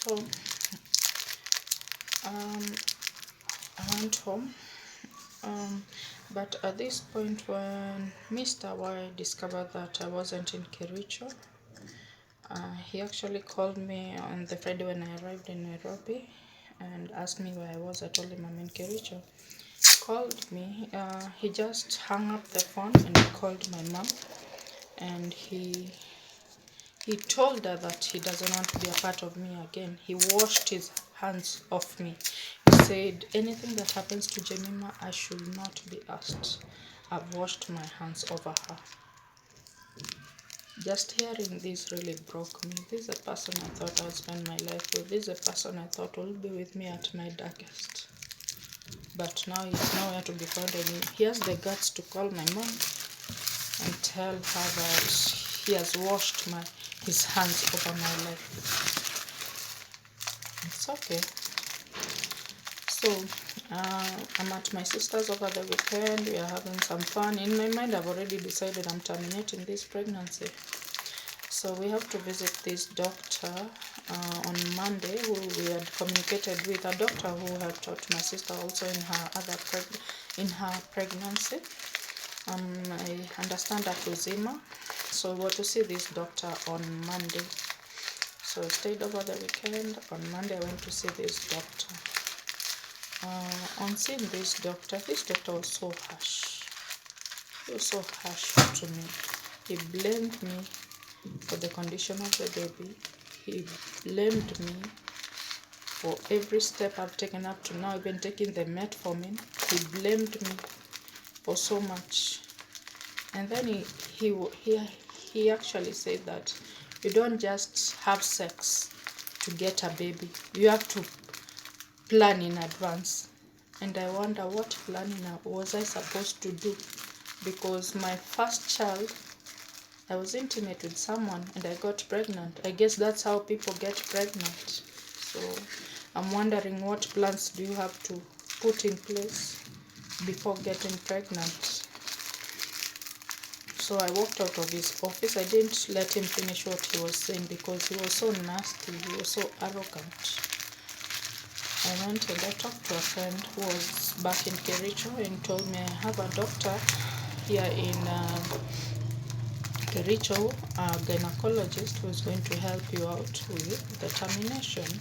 So I went home, but at this point when Mr. Y discovered that I wasn't in Kericho, he actually called me on the Friday when I arrived in Nairobi and asked me where I was. I told him I'm in Kericho. Called me, he just hung up the phone and he called my mom, and he told her that he doesn't want to be a part of me again. He washed his hands off me. He said anything that happens to Jemima, I should not be asked. I've washed my hands over her. Just hearing this really broke me. This is a person I thought I'd spend my life with. This is a person I thought will be with me at my darkest. But now he's nowhere to be found anymore. He has the guts to call my mom and tell her that he has washed his hands over my life. It's okay. So I'm at my sister's over the weekend. We are having some fun. In my mind, I've already decided I'm terminating this pregnancy. So we have to visit this doctor on Monday, who we had communicated with, a doctor who had taught my sister also in her pregnancy. I understand that Uzima. So we were to see this doctor on Monday. So I stayed over the weekend. On Monday I went to see this doctor. On seeing this doctor was so harsh. He was so harsh to me. He blamed me for the condition of the baby. He blamed me for every step I've taken up to now, even taking the metformin. He blamed me for so much. And then he actually said that you don't just have sex to get a baby. You have to plan in advance. And I wonder what planning was I supposed to do, because my first child, I was intimate with someone and I got pregnant. I guess that's how people get pregnant. So I'm wondering, what plans do you have to put in place before getting pregnant? So I walked out of his office. I didn't let him finish what he was saying because he was so nasty. He was so arrogant. I went and I talked to a friend who was back in Kericho and told me I have a doctor here in Kericho, a gynecologist who is going to help you out with the termination.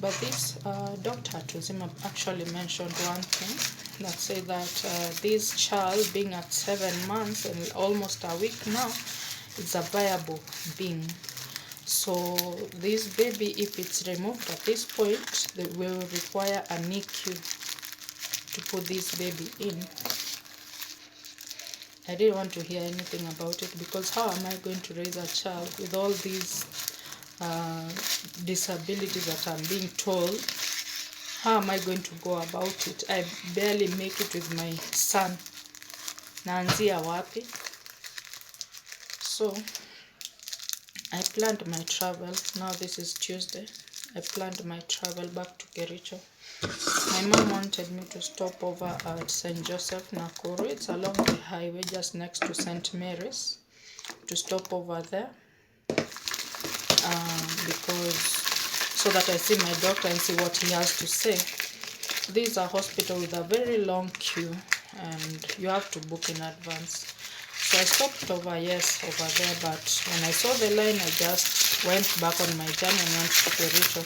But this Dr. Tuzima actually mentioned one thing that said that this child, being at 7 months and almost a week now, is a viable being. So this baby, if it's removed at this point, they will require a NICU to put this baby in. I didn't want to hear anything about it, because how am I going to raise a child with all these disabilities that I'm being told? How am I going to go about it? I barely make it with my son. Naanzia wapi? So I planned my travel. Now this is Tuesday. I planned my travel back to Kericho. My mom wanted me to stop over at St. Joseph, Nakuru. It's along the highway just next to St. Mary's. To stop over there because so that I see my doctor and see what he has to say. This is a hospital with a very long queue and you have to book in advance. So I stopped over there, but when I saw the line, I just went back on my journey and went to Kericho.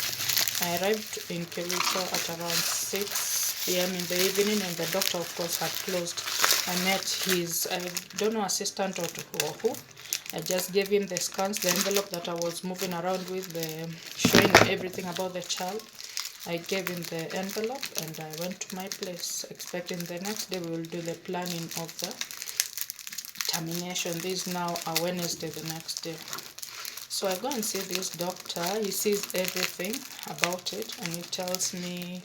I arrived in Kericho at around 6 p.m. in the evening, and the doctor, of course, had closed. I met his, I don't know, assistant or who. I just gave him the scans, the envelope that I was moving around with, showing everything about the child. I gave him the envelope and I went to my place, expecting the next day we will do the planning of the termination. This is now a Wednesday, the next day. So I go and see this doctor. He sees everything about it and he tells me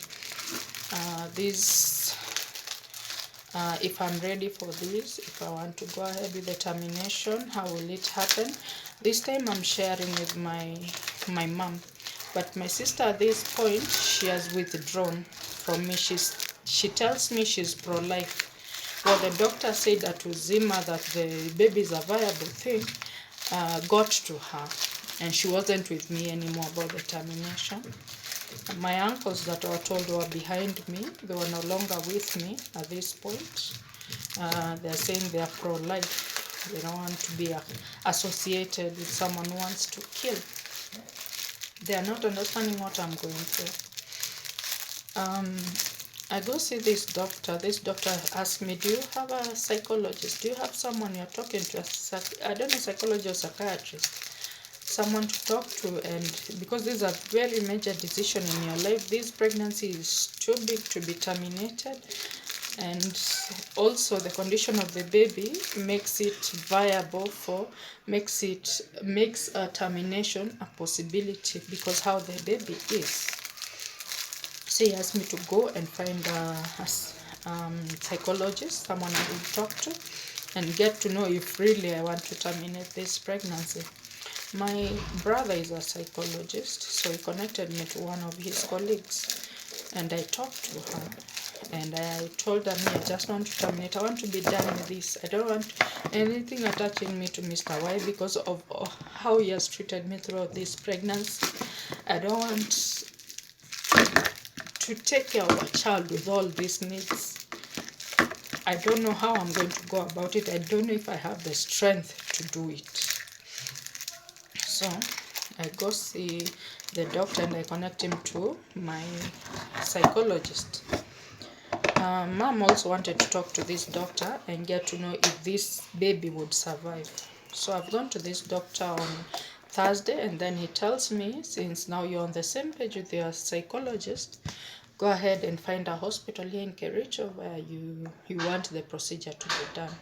if I'm ready for this, if I want to go ahead with the termination, how will it happen. This time I'm sharing with my mom, but my sister at this point, she has withdrawn from me. She tells me she's pro-life. Well, the doctor said at Uzima that the baby is a viable thing, got to her. and she wasn't with me anymore about the termination. My uncles that were told were behind me. They were no longer with me at this point. They're saying they are pro-life. They don't want to be associated with someone who wants to kill. They are not understanding what I'm going through. I go see this doctor. This doctor asked me, do you have a psychologist? Do you have someone you're talking to? I don't know, psychologist or psychiatrist. Someone to talk to, and because this is a very major decision in your life, this pregnancy is too big to be terminated, and also the condition of the baby makes it viable for makes a termination a possibility because how the baby is. So he asked me to go and find a psychologist, someone I will talk to, and get to know if really I want to terminate this pregnancy. My brother is a psychologist, so he connected me to one of his colleagues, and I talked to her, and I told her, I just want to terminate. I want to be done with this. I don't want anything attaching me to Mr. Y because of how he has treated me throughout this pregnancy. I don't want to take care of a child with all these needs. I don't know how I'm going to go about it. I don't know if I have the strength to do it. So I go see the doctor and I connect him to my psychologist. Mom also wanted to talk to this doctor and get to know if this baby would survive. So I've gone to this doctor on Thursday, and then he tells me, since now you're on the same page with your psychologist, go ahead and find a hospital here in Kericho where you want the procedure to be done.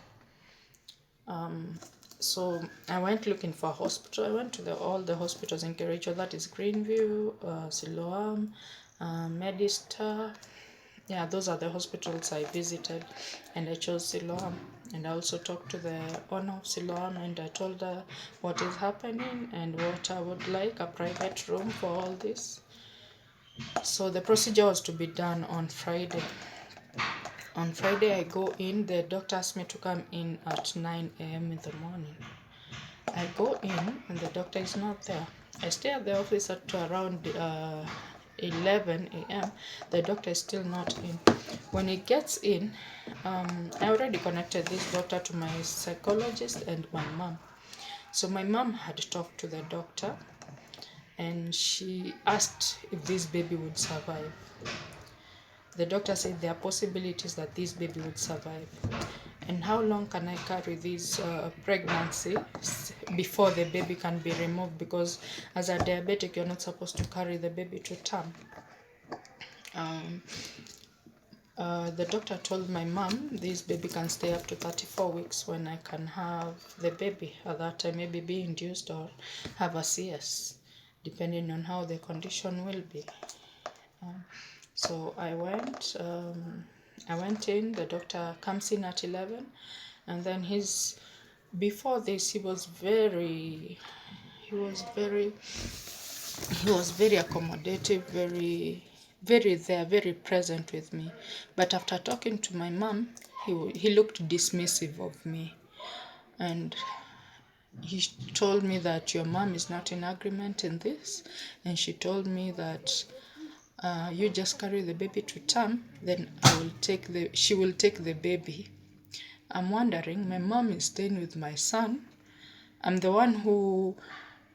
So I went looking for a hospital. I went to all the hospitals in Kericho, that is Greenview, Siloam, Medistar. Yeah, those are the hospitals I visited, and I chose Siloam. And I also talked to the owner of Siloam, and I told her what is happening and what I would like, a private room for all this. So the procedure was to be done on Friday. On Friday, I go in. The doctor asked me to come in at 9 a.m. in the morning. I go in, and the doctor is not there. I stay at the office at around 11 a.m. The doctor is still not in. When he gets in, I already connected this doctor to my psychologist and my mom. So my mom had talked to the doctor, and she asked if this baby would survive. The doctor said there are possibilities that this baby would survive. And how long can I carry this pregnancy before the baby can be removed? Because as a diabetic, you're not supposed to carry the baby to term. The doctor told my mom this baby can stay up to 34 weeks when I can have the baby. At that time, maybe be induced or have a CS, depending on how the condition will be. So I went in. The doctor comes in at 11, and then before this he was very accommodative, very there, very present with me. But after talking to my mom, he looked dismissive of me, and he told me that your mom is not in agreement in this, and she told me that you just carry the baby to term, then she will take the baby. I'm wondering, my mom is staying with my son. I'm the one who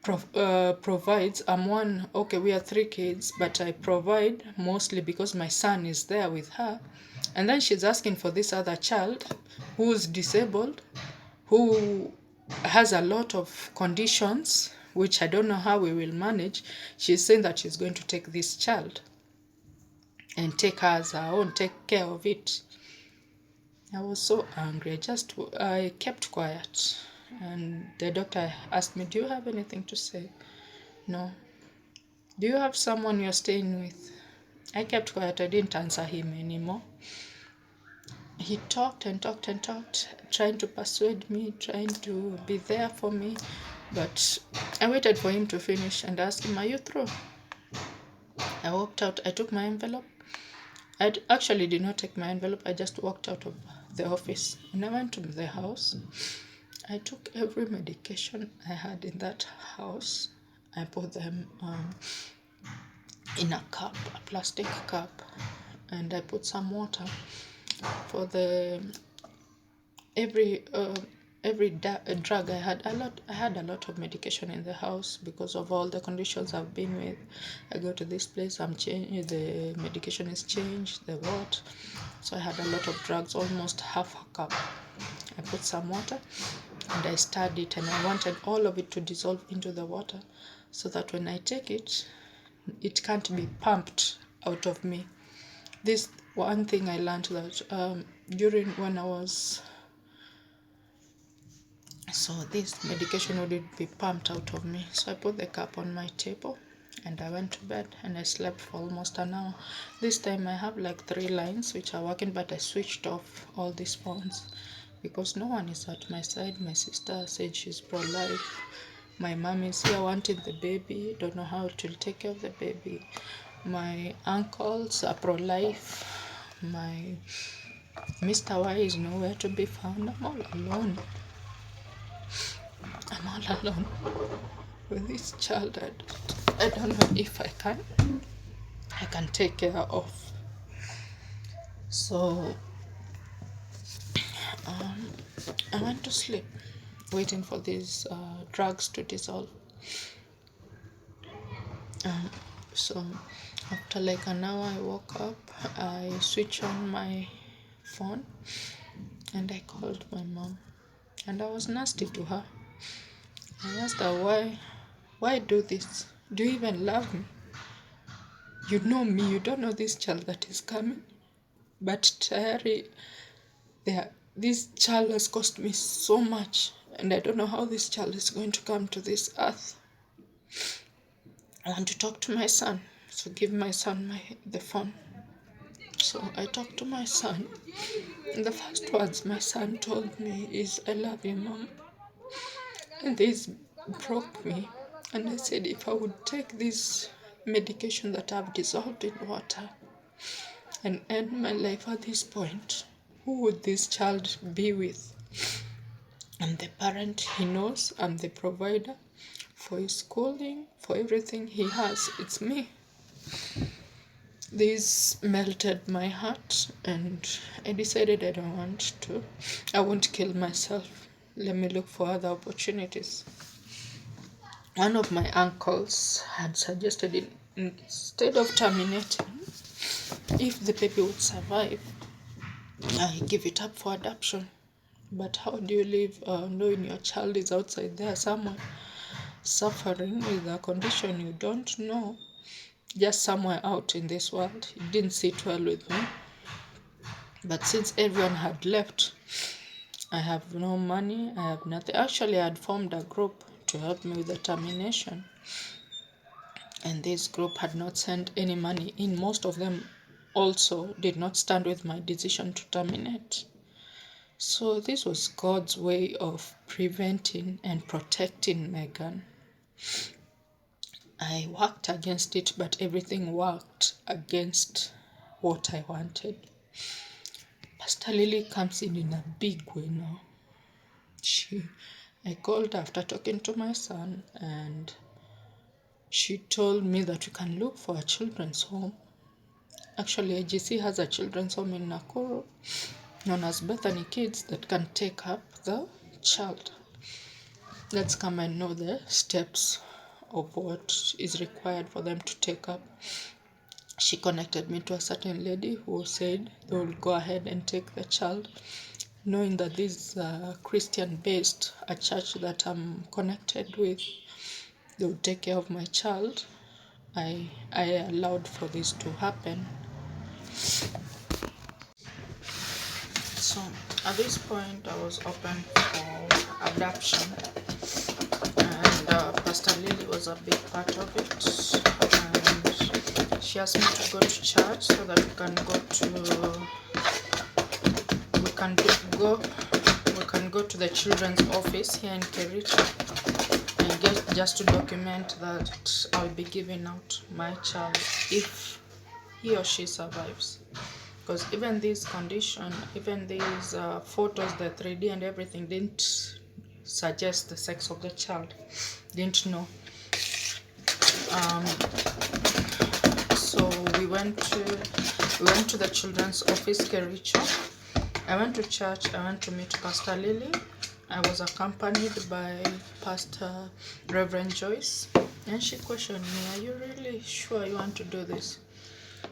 provides. We are 3 kids, but I provide mostly because my son is there with her. And then she's asking for this other child who's disabled, who has a lot of conditions, which I don't know how we will manage. She's saying that she's going to take this child and take her as her own, take care of it. I was so angry. I kept quiet. And the doctor asked me, do you have anything to say? No. Do you have someone you're staying with? I kept quiet. I didn't answer him anymore. He talked and talked and talked, trying to persuade me, trying to be there for me. But I waited for him to finish and asked him, are you through? I walked out. I took my envelope. I actually did not take my envelope. I just walked out of the office. When I went to the house, I took every medication I had in that house. I put them in a cup, a plastic cup, and I put some water for the every drug. I had a lot of medication in the house because of all the conditions I've been with. I go to this place, I'm changed, the medication is changed, the what. So I had a lot of drugs, almost half a cup. I put some water and I stirred it, and I wanted all of it to dissolve into the water so that when I take it, it can't be pumped out of me. This one thing I learned that during when I was, so this medication wouldn't be pumped out of me. So I put the cup on my table and I went to bed and I slept for almost an hour. This time I have like 3 lines which are working, but I switched off all these phones because no one is at my side. My sister said she's pro-life. My mom is here wanting the baby, don't know how to take care of the baby. My uncles are pro-life. My Mr. Y is nowhere to be found. I'm all alone. I'm all alone with this child. I don't know if I can take care of. So I went to sleep waiting for these drugs to dissolve. So after like an hour I woke up, I switched on my phone and I called my mom, and I was nasty to her. I asked her, why do this? Do you even love me? You know me, you don't know this child that is coming. But Terry, this child has cost me so much, and I don't know how this child is going to come to this earth. I want to talk to my son, so give my son the phone. So I talked to my son, and the first words my son told me is, I love you, Mom. And this broke me, and I said if I would take this medication that I've dissolved in water and end my life at this point, who would this child be with? I'm the parent he knows, I'm the provider for his schooling, for everything he has. It's me. This melted my heart, and I decided I won't kill myself. Let me look for other opportunities. One of my uncles had suggested instead of terminating, if the baby would survive, I give it up for adoption. But how do you live knowing your child is outside there somewhere suffering with a condition you don't know, just somewhere out in this world? It didn't sit well with me. But since everyone had left, I have no money, I have nothing. Actually, I had formed a group to help me with the termination, and this group had not sent any money in. Most of them also did not stand with my decision to terminate. So this was God's way of preventing and protecting Meghan. I worked against it, but everything worked against what I wanted. Pastor Lily comes in a big way now. I called after talking to my son, and she told me that we can look for a children's home. Actually, AGC has a children's home in Nakuru known as Bethany Kids that can take up the child. Let's come and know the steps of what is required for them to take up. She connected me to a certain lady who said they will go ahead and take the child, knowing that this is Christian-based, a church that I'm connected with. They will take care of my child. I allowed for this to happen. So at this point I was open for adoption, and Pastor Lily was a big part of it, and she asked me to go to church so that we can go to the children's office here in Kericho and just to document that I'll be giving out my child if he or she survives. Because even this condition, even these photos, the 3D and everything didn't suggest the sex of the child. Didn't know. So we went to the children's office, Kericho. I went to church. I went to meet Pastor Lily. I was accompanied by Pastor Reverend Joyce, and she questioned me, "Are you really sure you want to do this?"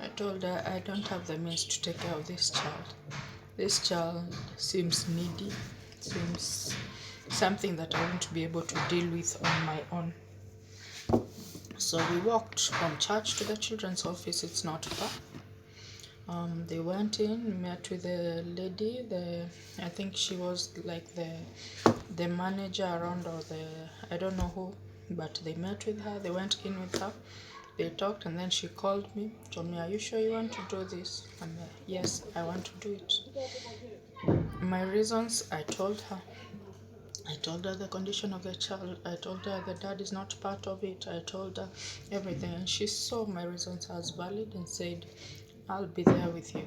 I told her I don't have the means to take care of this child. This child seems needy, seems something that I won't be able to deal with on my own. So we walked from church to the children's office. It's not far. They went in, met with the lady. I think she was like the manager around, or I don't know who, but they met with her. They went in with her. They talked, and then she called me, told me, "Are you sure you want to do this?" I'm like, "Yes, I want to do it." My reasons, I told her. I told her the condition of the child. I told her the dad is not part of it. I told her everything, and she saw my reasons as valid and said, "I'll be there with you.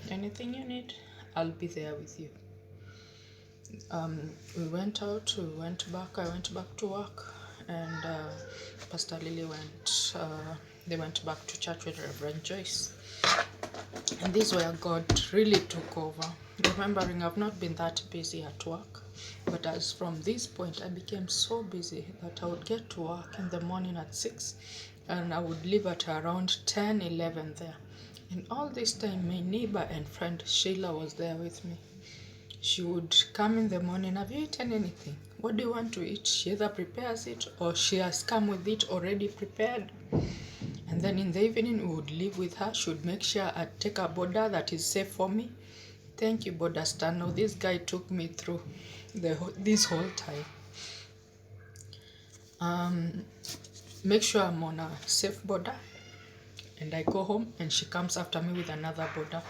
Anything you need, I'll be there with you." We went out, we went back. I went back to work, and Pastor Lily they went back to church with Reverend Joyce. And this is where God really took over. Remembering I've not been that busy at work, but as from this point I became so busy that I would get to work in the morning at 6, and I would leave at around 10, 11 there. And all this time my neighbor and friend Sheila was there with me. She would come in the morning, "Have you eaten anything? What do you want to eat?" She either prepares it or she has come with it already prepared. And then in the evening, we would live with her. She would make sure I take a border that is safe for me. Thank you, Border Stano. This guy took me through this whole time. Make sure I'm on a safe border. And I go home and she comes after me with another border.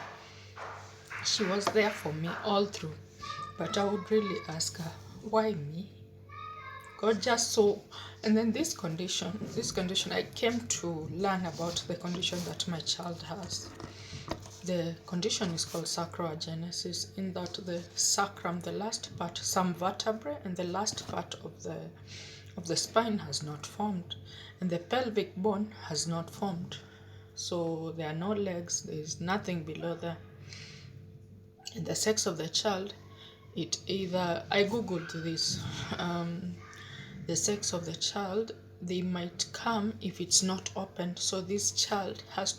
She was there for me all through. But I would really ask her, why me? God just saw. And then this condition, I came to learn about the condition that my child has. The condition is called sacroagenesis, in that the sacrum, the last part, some vertebrae, and the last part of the spine has not formed, and the pelvic bone has not formed. So there are no legs, there is nothing below there. And the sex of the child, I googled this. The sex of the child, they might come if it's not opened. So this child has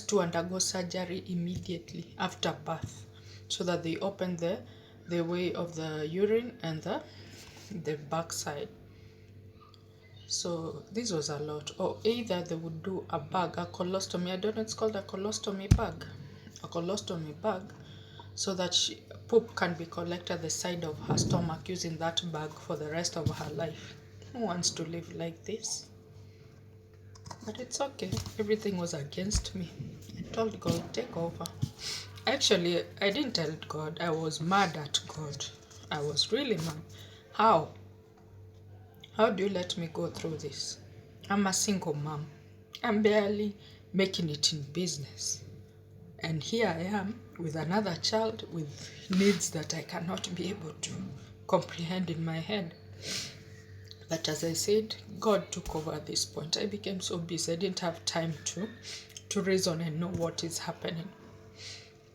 to undergo surgery immediately after birth, so that they open the way of the urine and the backside. So this was a lot. Or either they would do a colostomy. I don't know, it's called a colostomy bag, so that poop can be collected the side of her stomach using that bag for the rest of her life. Who wants to live like this? But it's okay. Everything was against me. I told God, take over. Actually, I didn't tell God. I was mad at God. I was really mad. How? How do you let me go through this? I'm a single mom. I'm barely making it in business. And here I am with another child with needs that I cannot be able to comprehend in my head. But as I said, God took over at this point. I became so busy. I didn't have time to reason and know what is happening.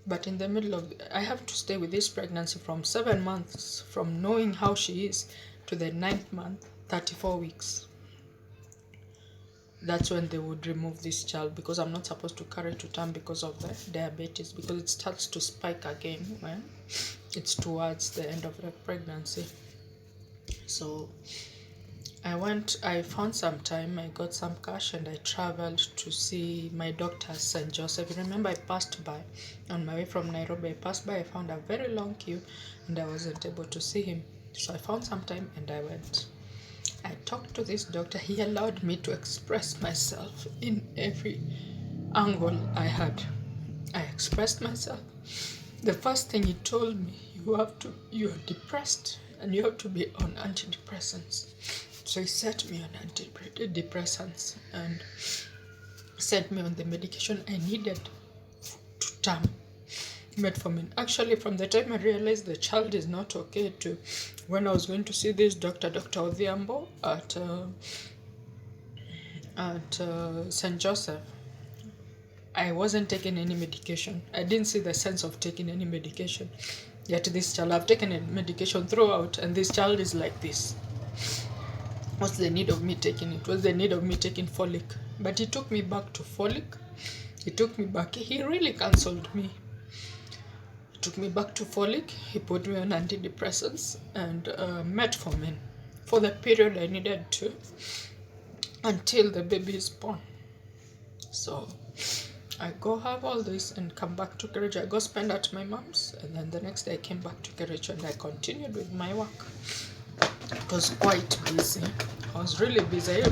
But in the middle of I have to stay with this pregnancy from 7 months, from knowing how she is, to the 9th month, 34 weeks. That's when they would remove this child, because I'm not supposed to carry to term because of the diabetes, because it starts to spike again when it's towards the end of the pregnancy. So I found some time, I got some cash, and I traveled to see my doctor, St. Joseph. Remember, I passed by on my way from Nairobi. I found a very long queue, and I wasn't able to see him. So I found some time and I went. I talked to this doctor. He allowed me to express myself in every angle I had. I expressed myself. The first thing he told me, you are depressed and you have to be on antidepressants. So he set me on antidepressants and set me on the medication I needed to term metformin. Actually, from the time I realized the child is not okay to when I was going to see this doctor, Dr. Odhiambo, at St. Joseph, I wasn't taking any medication. I didn't see the sense of taking any medication. Yet this child, I've taken a medication throughout, and this child is like this. What's the need of me taking it? What's the need of me taking folic? But he took me back to folic. He took me back. He really counseled me. He took me back to folic. He put me on antidepressants and metformin for the period I needed to until the baby is born. So I go have all this and come back to Kericho. I go spend at my mom's, and then the next day I came back to Kericho and I continued with my work. It was quite busy. I was really busy.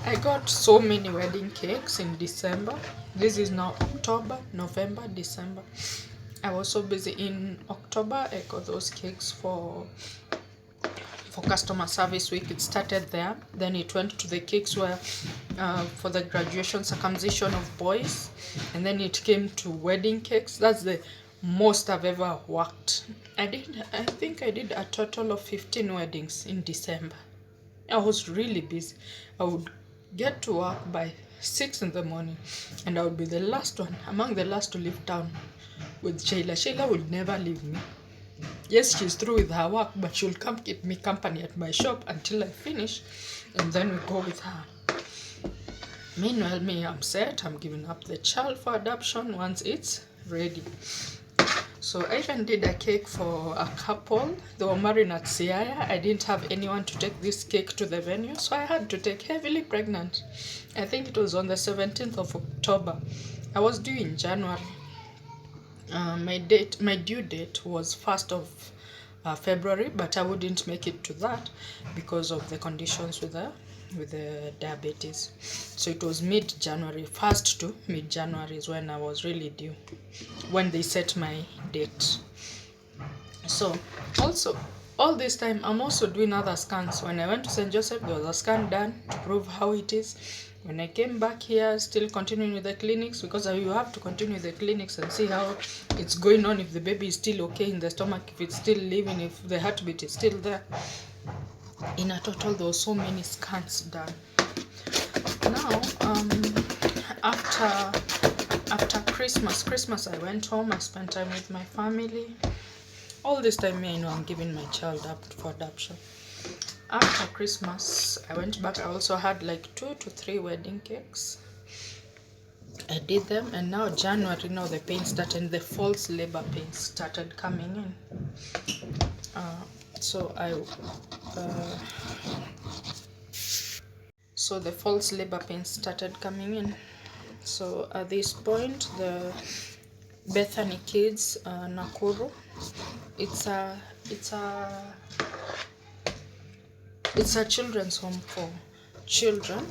I got so many wedding cakes in December. This is now October, November, December. I was so busy in October. I got those cakes for customer service week. It started there, then it went to the cakes where for the graduation, circumcision of boys, and then it came to wedding cakes. That's the most I've ever worked. I think I did a total of 15 weddings in December. I was really busy. I would get to work by 6 in the morning, and I would be the last one, among the last to leave town with Shayla. Shayla would never leave me. Yes, she's through with her work, but she'll come keep me company at my shop until I finish, and then we go with her. Meanwhile, me, I'm set. I'm giving up the child for adoption once it's ready. So I even did a cake for a couple. They were married at Siaya. I didn't have anyone to take this cake to the venue, so I had to take heavily pregnant. I think it was on the 17th of October. I was due in January. My due date was 1st of February, but I wouldn't make it to that because of the conditions with the diabetes. So it was mid-January, 1st to mid-January is when I was really due, when they set my date. So also all this time I'm also doing other scans. When I went to St. Joseph, there was a scan done to prove how it is. When I came back here, still continuing with the clinics, because you have to continue with the clinics and see how it's going on, if the baby is still okay in the stomach, if it's still living, if the heartbeat is still there. In a total, there were so many scans done. Now, after Christmas, I went home. I spent time with my family. All this time, I know I'm giving my child up for adoption. After Christmas, I went back. I also had like 2 to 3 wedding cakes. I did them, and now January, now the pain started, and the false labor pain started coming in. So the false labor pain started coming in. So at this point, the Bethany Kids, Nakuru, it's a children's home for children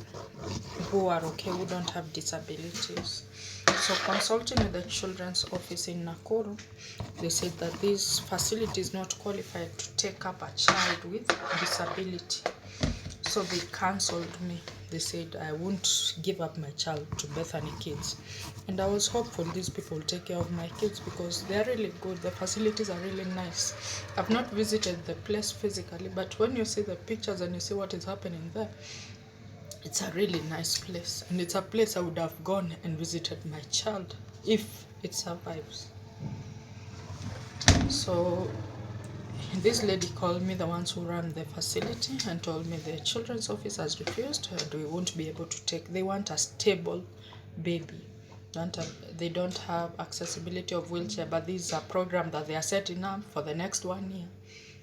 who are okay, who don't have disabilities. So consulting with the children's office in Nakuru, they said that this facility is not qualified to take up a child with disability. So they cancelled me. They said I won't give up my child to Bethany Kids. And I was hopeful these people will take care of my kids because they are really good. The facilities are really nice. I've not visited the place physically, but when you see the pictures and you see what is happening there, it's a really nice place. And it's a place I would have gone and visited my child if it survives. So this lady called me, the ones who run the facility, and told me the children's office has refused and we won't be able to take. They want a stable baby. They don't have accessibility of wheelchair, but this is a program that they are setting up for the next 1 year.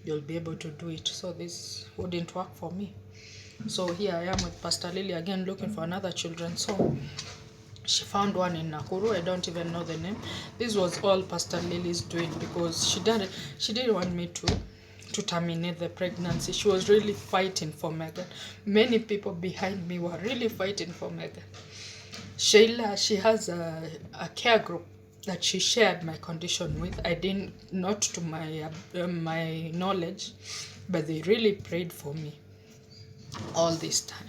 You'll be able to do it. So this wouldn't work for me. So here I am with Pastor Lily again, looking for another children's home. She found one in Nakuru. I don't even know the name. This was all Pastor Lily's doing because she didn't want me to terminate the pregnancy. She was really fighting for Meghan. Many people behind me were really fighting for Meghan. Shayla, she has a care group that she shared my condition with. I didn't, not to my knowledge, but they really prayed for me all this time.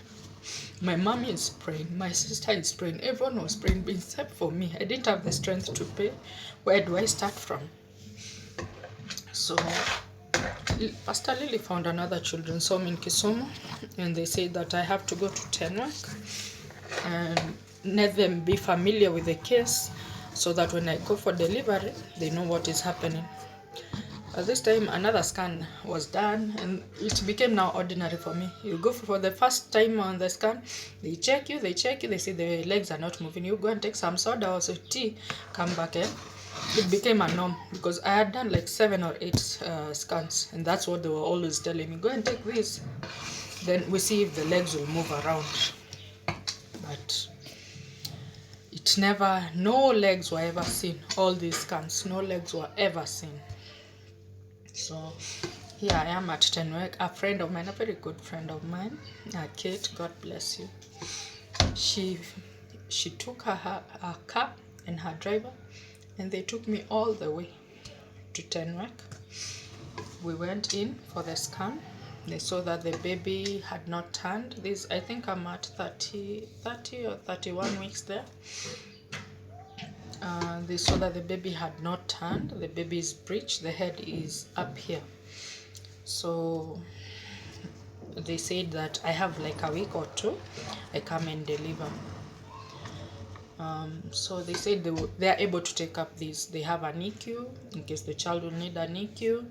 My mommy is praying, my sister is praying, everyone was praying except for me. I didn't have the strength to pay. Where do I start from? So Pastor Lily found another children's home in Kisumu, and they said that I have to go to Tenwek and let them be familiar with the case, so that when I go for delivery, they know what is happening. At this time, another scan was done, and it became now ordinary for me. You go for the first time on the scan, they check you, they see the legs are not moving. You go and take some soda or some tea, come back, and it became a norm, because I had done like 7 or 8 scans, and that's what they were always telling me: go and take this, then we see if the legs will move around. But it never, no legs were ever seen. All these scans, no legs were ever seen. So here I am at Tenwek. A friend of mine, a very good friend of mine, Kate, God bless you, she took her car and her driver, and they took me all the way to Tenwek. We went in for the scan. They saw that the baby had not turned. This, I think I'm at 30 or 31 weeks there. They saw that the baby had not turned. The baby is breached. The head is up here. So they said that I have like a week or 2. I come and deliver. So they said they are able to take up this. They have an NICU in case the child will need a NICU.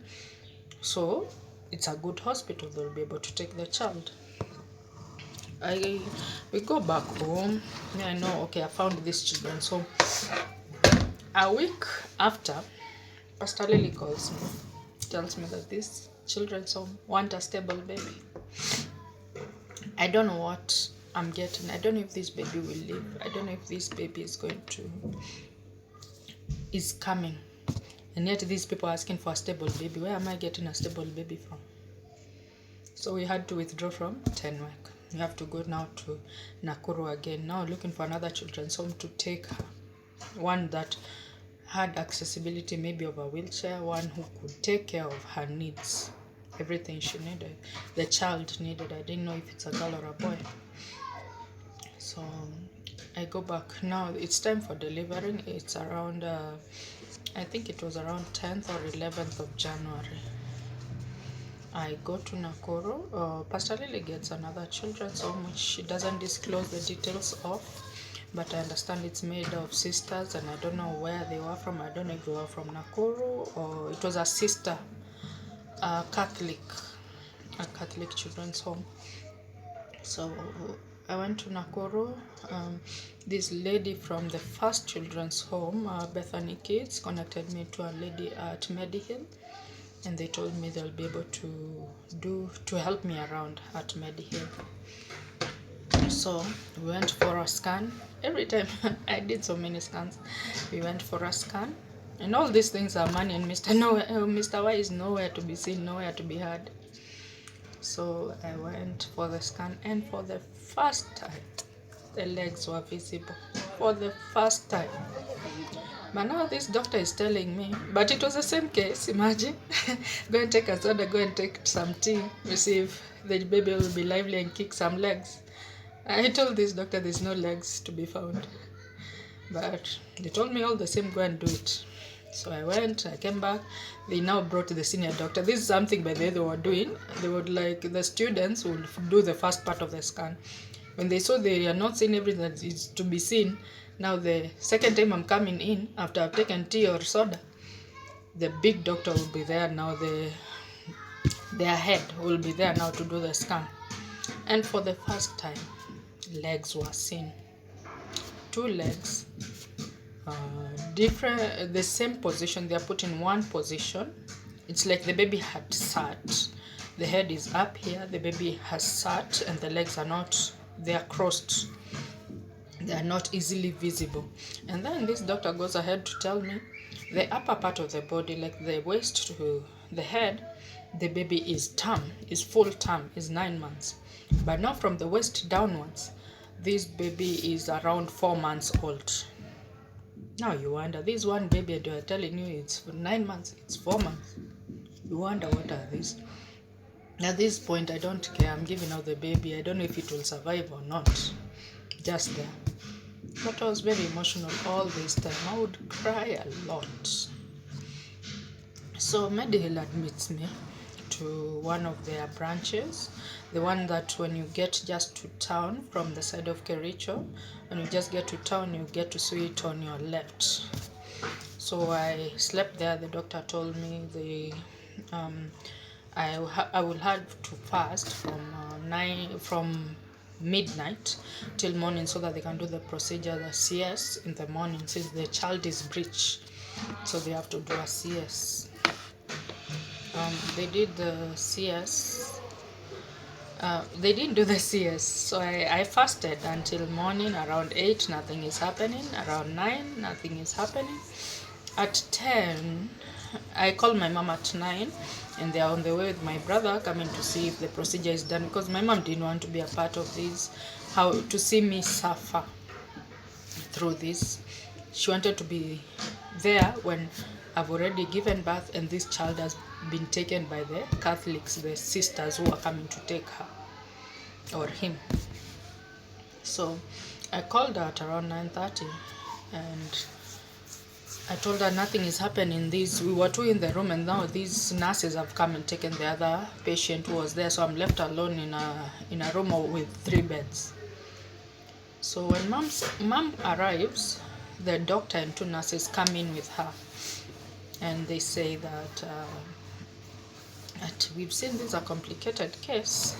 So it's a good hospital. They'll be able to take the child. We go back home. I know, okay, I found this children's home. A week after, Pastor Lily calls me, tells me that this children's home want a stable baby. I don't know what I'm getting. I don't know if this baby will live. I don't know if this baby is coming. And yet these people are asking for a stable baby. Where am I getting a stable baby from? So we had to withdraw from Tenwek. We have to go now to Nakuru again. Now looking for another children's home to take her. One that had accessibility, maybe of a wheelchair, one who could take care of her needs, everything she needed, the child needed. I didn't know if it's a girl or a boy. So I go back. Now it's time for delivering. It's around, I think it was around 10th or 11th of January. I go to Nakuru. Pastor Lily gets another children's home, which she doesn't disclose the details of. But I understand it's made of sisters, and I don't know where they were from. I don't know if they were from Nakuru or it was a sister, a Catholic children's home. So I went to Nakuru. This lady from the first children's home, Bethany Kids, connected me to a lady at Medihill, and they told me they'll be able to help me around at Medihill. So we went for a scan. Every time I did so many scans, we went for a scan, and all these things are money, and Mr. Y is nowhere to be seen, nowhere to be heard. So I went for the scan, and for the first time the legs were visible, for the first time. But now this doctor is telling me, but it was the same case, imagine. Go and take a soda, go and take some tea, we see if the baby will be lively and kick some legs. I told this doctor there's no legs to be found, but they told me all the same, go and do it. So I went, I came back. They now brought the senior doctor. This is something by the way they were doing. They would like, the students would do the first part of the scan. When they saw they are not seeing everything that is to be seen, now the second time I'm coming in, after I've taken tea or soda, the big doctor will be there now, their head will be there now to do the scan. And for the first time, legs were seen. 2 legs, different, the same position. They are put in one position. It's like the baby had sat. The head is up here, the baby has sat, and the legs are not, they are crossed. They are not easily visible. And then this doctor goes ahead to tell me the upper part of the body, like the waist to the head, the baby is term, is full term, is 9 months. But now from the waist downwards, this baby is around 4 months old. Now you wonder, this one baby they are telling you it's 9 months, it's 4 months. You wonder what are these? At this point, I don't care. I'm giving out the baby. I don't know if it will survive or not. Just there. But I was very emotional all this time. I would cry a lot. So Medihill admits me to one of their branches. the one that when you get just to town from the side of Kericho, when you just get to town, you get to see it on your left. So I slept there. The doctor told me I will have to fast from midnight till morning, so that they can do the procedure, the CS, in the morning, since the child is breech, so they have to do a CS. They did the CS. They didn't do the CS, so I fasted until morning. Around 8, nothing is happening. Around 9, nothing is happening. At 10, I called my mom at 9, and they are on the way with my brother coming to see if the procedure is done, because my mom didn't want to be a part of this, how to see me suffer through this. She wanted to be there when I've already given birth and this child has been taken by the Catholics, the sisters who are coming to take her or him. So I called her at around 9:30 and I told her nothing is happening. We were two in the room, and now these nurses have come and taken the other patient who was there, so I'm left alone in a room with 3 beds. So when mom arrives, the doctor and 2 nurses come in with her, and they say that we've seen this is a complicated case.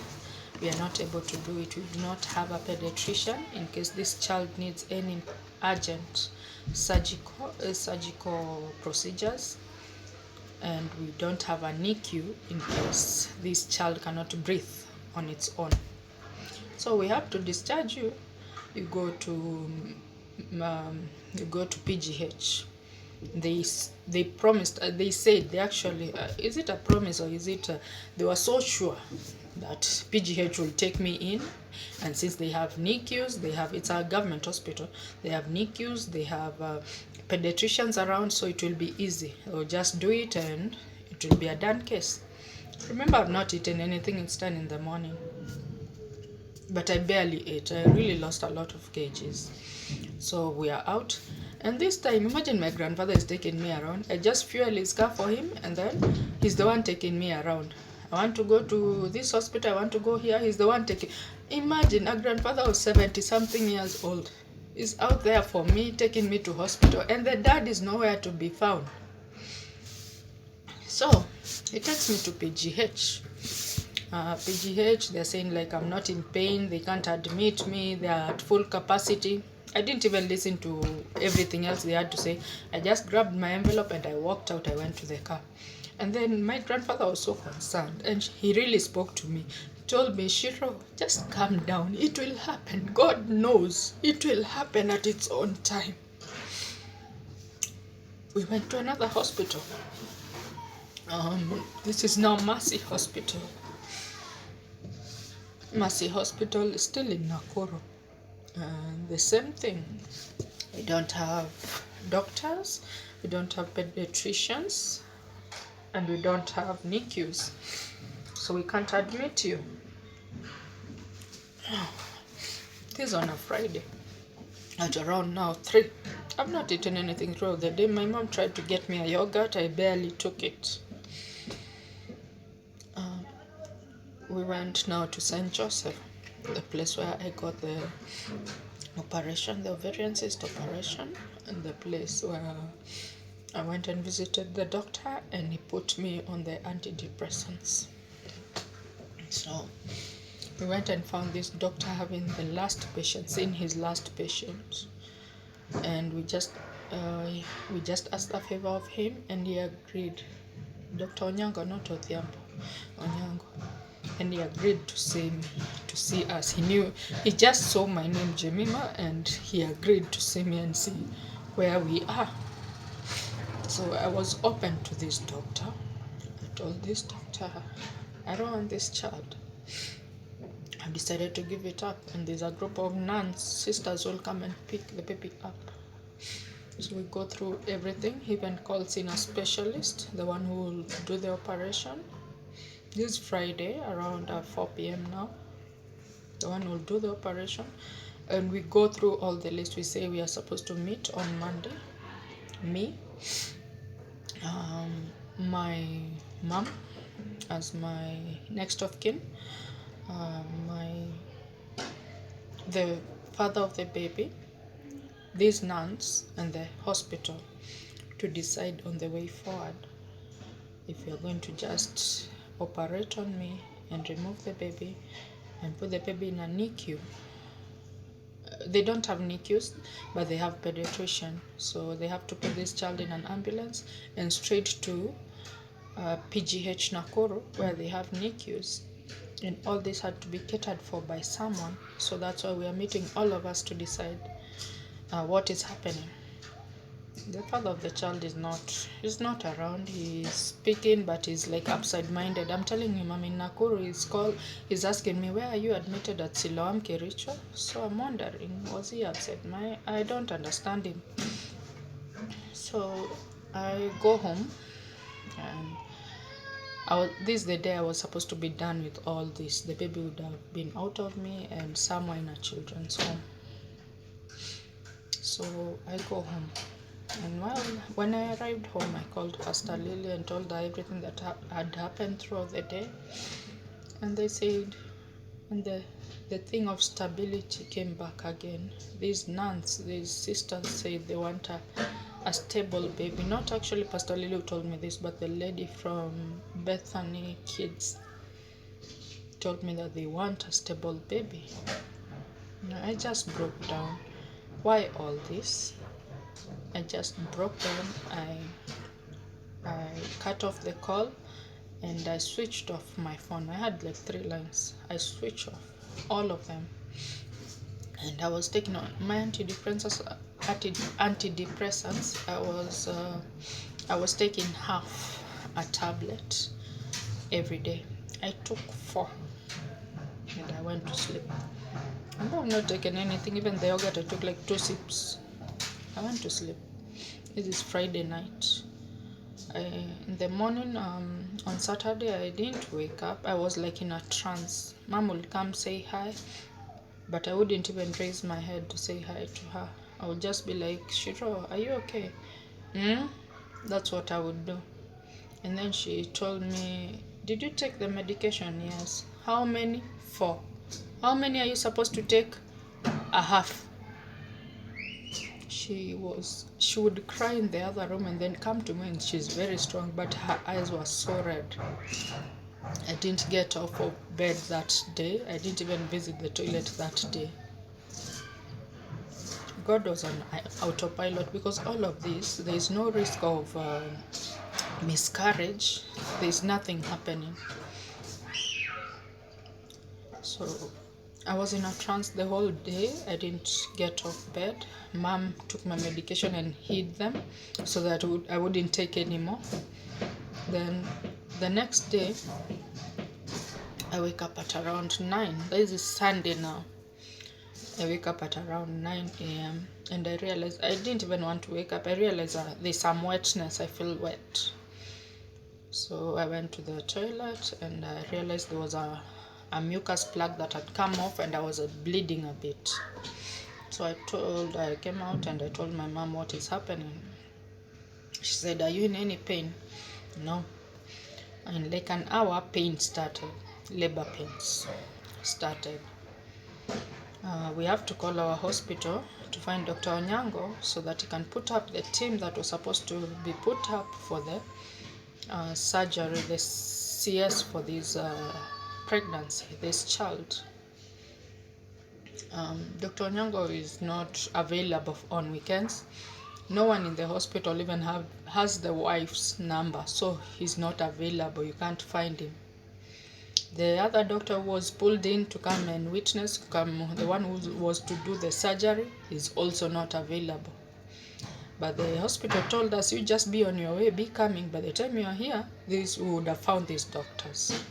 We are not able to do it. We do not have a pediatrician in case this child needs any urgent surgical procedures, and we don't have a NICU in case this child cannot breathe on its own. So we have to discharge you. You go to PGH. They promised. They said they actually. Is it a promise or is it? They were so sure that PGH will take me in, and since they have NICUs, it's a government hospital. They have NICUs. They have pediatricians around, so it will be easy. They'll just do it, and it will be a done case. Remember, I've not eaten anything. It's 10 in the morning. But I barely ate. I really lost a lot of kgs. So we are out. And this time, imagine my grandfather is taking me around. I just fuel his car for him, and then he's the one taking me around. I want to go to this hospital. I want to go here. He's the one taking. Imagine a grandfather of 70-something years old is out there for me, taking me to hospital, and the dad is nowhere to be found. So he takes me to PGH. PGH, they're saying like I'm not in pain, they can't admit me, they are at full capacity. I didn't even listen to everything else they had to say. I just grabbed my envelope and I walked out. I went to the car. And then my grandfather was so concerned, and he really spoke to me. He told me, Shiro, just calm down. It will happen. God knows it will happen at its own time. We went to another hospital. This is now Mercy Hospital. Mercy Hospital is still in Nakuru. The same thing. We don't have doctors, we don't have pediatricians, and we don't have NICUs. So we can't admit you. This is on a Friday at around now 3. I've not eaten anything throughout the day. My mom tried to get me a yogurt. I barely took it. We went now to St. Joseph, the place where I got the operation, the ovarian cyst operation, and the place where I went and visited the doctor, and he put me on the antidepressants. So we went and found this doctor having the last patient, seeing his last patient, and we just asked a favor of him, and he agreed. Dr. Onyango, not Odhiambo, Onyango. And he agreed to see us. He just saw my name, Jemima, and he agreed to see me and see where we are. So I was open to this doctor. I told this doctor, I don't want this child. I decided to give it up, and there's a group of nuns, sisters, who will come and pick the baby up. So we go through everything. He even calls in a specialist, the one who will do the operation. This Friday around 4 p.m. now, the one will do the operation, and we go through all the list. We say we are supposed to meet on Monday. Me, my mom as my next of kin, The father of the baby, these nuns, and the hospital to decide on the way forward. If you're going to just operate on me and remove the baby and put the baby in a NICU. They don't have NICUs, but they have pediatrician, so they have to put this child in an ambulance and straight to PGH Nakuru, where they have NICUs. And all this had to be catered for by someone, so that's why we are meeting all of us to decide what is happening. The father of the child is not around. He's speaking, but he's like upside minded. I'm telling him I'm in Nakuru. He's asking me, where are you admitted at Siloam Kericho? So I'm wondering, was he upset? I don't understand him. So I go home, and this is the day I was supposed to be done with all this. The baby would have been out of me and somewhere in a children's home. So I go home. And when I arrived home, I called Pastor Lily and told her everything that had happened throughout the day. And they said, and the thing of stability came back again. These nuns, these sisters said they want a stable baby. Not actually Pastor Lily who told me this, but the lady from Bethany Kids told me that they want a stable baby. I just broke down. Why all this? I just broke down. I cut off the call and I switched off my phone. I had like 3 lines. I switched off all of them, and I was taking on my antidepressants. I was taking half a tablet every day. I took 4, and I went to sleep. And I've not taken anything. Even the yogurt, I took like 2 sips. I went to sleep. This is Friday night. In the morning, on Saturday, I didn't wake up. I was like in a trance. Mom would come say hi, but I wouldn't even raise my head to say hi to her. I would just be like, Shiro, are you okay? That's what I would do. And then she told me, did you take the medication? Yes. How many? 4. How many are you supposed to take? A half. She would cry in the other room and then come to me, and she's very strong, but her eyes were so red. I didn't get off of bed that day. I didn't even visit the toilet that day. God was on autopilot, because all of this, there is no risk of miscarriage. There is nothing happening. So I was in a trance the whole day. I didn't get off bed. Mom took my medication and hid them so that I wouldn't take any more. Then the next day, I wake up at around 9. This is Sunday now. I wake up at around 9 a.m. and I realized I didn't even want to wake up. I realized there's some wetness. I feel wet. So I went to the toilet and I realized there was a mucus plug that had come off and I was bleeding a bit. So I came out and I told my mom what is happening. She said, are you in any pain? No. In like an hour, pain started. Labor pains started. We have to call our hospital to find Dr. Onyango so that he can put up the team that was supposed to be put up for the surgery, the CS for this pregnancy, this child. Dr. Onyango is not available on weekends. No one in the hospital even has the wife's number, so he's not available. You can't find him. The other doctor was pulled in to come and witness, the one who was to do the surgery is also not available. But the hospital told us, you just be on your way, be coming. By the time you are here, we would have found these doctors.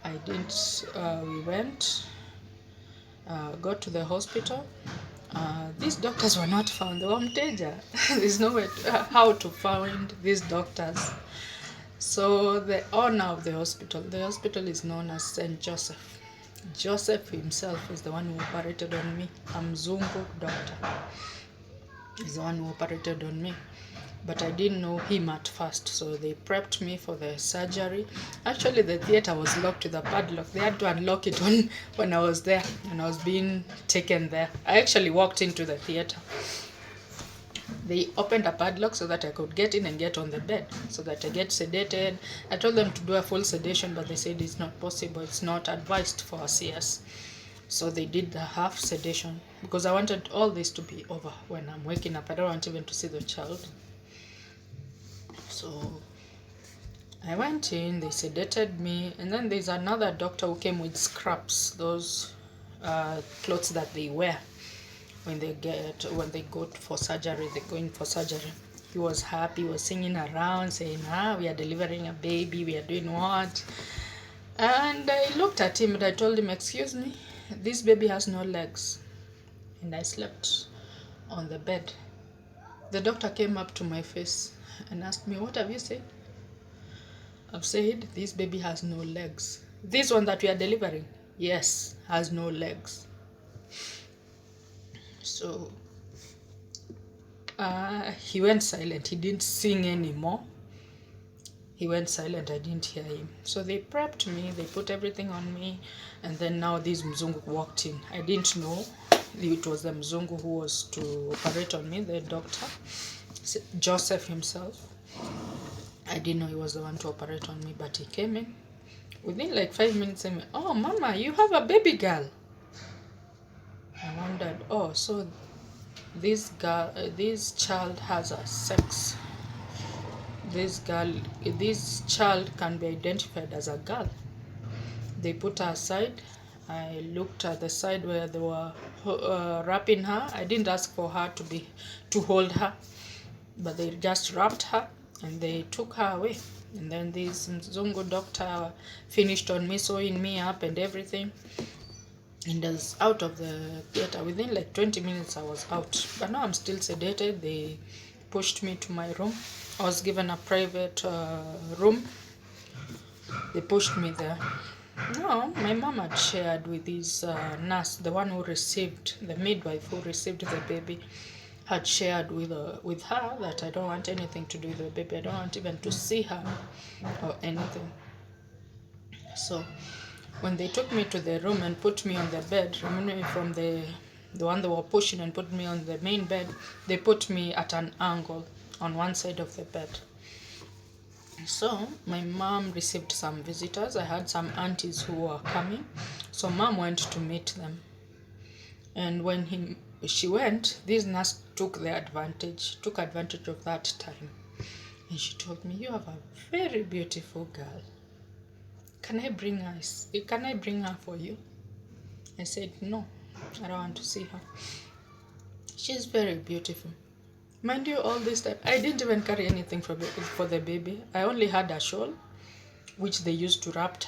I didn't. We went, got to the hospital. These doctors were not found. They were mteja. There's no way how to find these doctors. So the owner of the hospital is known as St. Joseph. Joseph himself is the one who operated on me. I'm Zungu doctor. He's the one who operated on me. but I didn't know him at first, so they prepped me for the surgery. Actually, the theater was locked with a padlock. They had to unlock it when I was there, when I was being taken there. I actually walked into the theater. They opened a padlock so that I could get in and get on the bed, so that I get sedated. I told them to do a full sedation, but they said it's not possible. It's not advised for a CS. So they did the half sedation, because I wanted all this to be over when I'm waking up. I don't want even to see the child. So I went in, they sedated me, and then there's another doctor who came with scraps, those clothes that they wear when they go for surgery. They're going for surgery. He was happy, he was singing around, saying, we are delivering a baby, we are doing what? And I looked at him and I told him, excuse me, this baby has no legs. And I slept on the bed. The doctor came up to my face and asked me, what have you said? I've said, this baby has no legs. This one that we are delivering, yes, has no legs. So he went silent. He didn't sing anymore. He went silent. I didn't hear him. So they prepped me. They put everything on me. And then now this Mzungu walked in. I didn't know it was the Mzungu who was to operate on me, the doctor, Joseph himself. I didn't know he was the one to operate on me, but he came in. Within like 5 minutes, he said, oh, Mama, you have a baby girl. I wondered, oh, so this child has a sex. This child can be identified as a girl. They put her aside. I looked at the side where they were wrapping her. I didn't ask for her to hold her, but they just wrapped her and they took her away. And then this Mzungu doctor finished on me, sewing me up and everything. And I was out of the theater. Within like 20 minutes I was out. But now I'm still sedated. They pushed me to my room. I was given a private room. They pushed me there. No, my mom had shared with this nurse, the one who received, the midwife who received the baby, had shared with her that I don't want anything to do with the baby. I don't want even to see her or anything. So when they took me to the room and put me on the bed, remember me from the one they were pushing and put me on the main bed, they put me at an angle on one side of the bed. So my mom received some visitors. I had some aunties who were coming. So mom went to meet them. And when she went, this nurse took advantage of that time. And she told me, you have a very beautiful girl. Can I bring her for you? I said, no, I don't want to see her. She's very beautiful. Mind you, all this time, I didn't even carry anything for the baby. I only had a shawl, which they used to wrap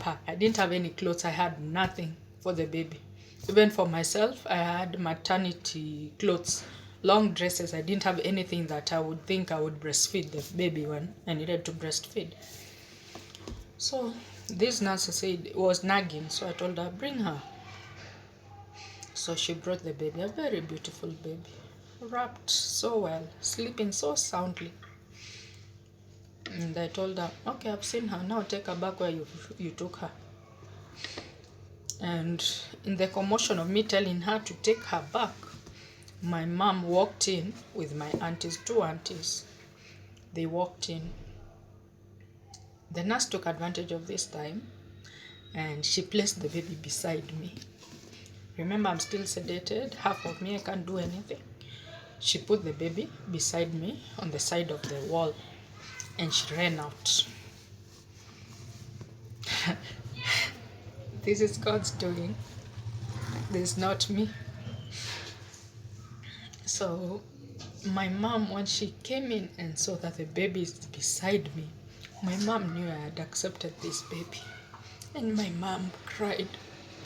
her. I didn't have any clothes. I had nothing for the baby. Even for myself, I had maternity clothes, long dresses. I didn't have anything that I would think I would breastfeed the baby when I needed to breastfeed. So this nurse said was nagging, so I told her, bring her. So she brought the baby, a very beautiful baby, wrapped so well, sleeping so soundly. And I told her, okay, I've seen her, now take her back where you took her. And in the commotion of me telling her to take her back, my mom walked in with my aunties, 2 aunties. They walked in. The nurse took advantage of this time and she placed the baby beside me. Remember, I'm still sedated, half of me, I can't do anything. She put the baby beside me on the side of the wall and she ran out. This is God's doing. This is not me. So my mom, when she came in and saw that the baby is beside me, my mom knew I had accepted this baby. And my mom cried.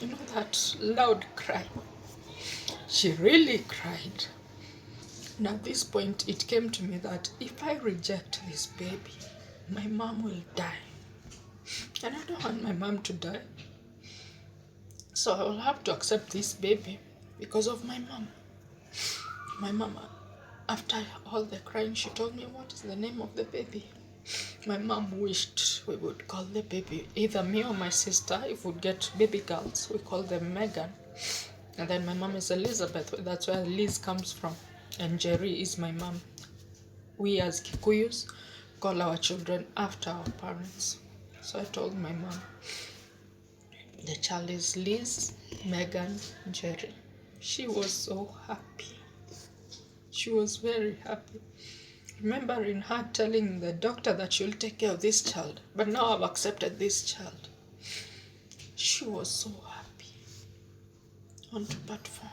You know, that loud cry. She really cried. And at this point, it came to me that if I reject this baby, my mom will die. And I don't want my mom to die. So I will have to accept this baby because of my mom. My mama After all the crying, she told me, what is the name of the baby? My mom wished we would call the baby, either me or my sister. If we get baby girls, we call them Meghan. And then my mom is Elizabeth. That's where Liz comes from. And Njeri is my mom. We as Kikuyus call our children after our parents. So I told my mom, the child is Liz Meghan Njeri. She was so happy. She was very happy. Remembering her telling the doctor that she'll take care of this child, but now I've accepted this child. She was so happy. On to part 4.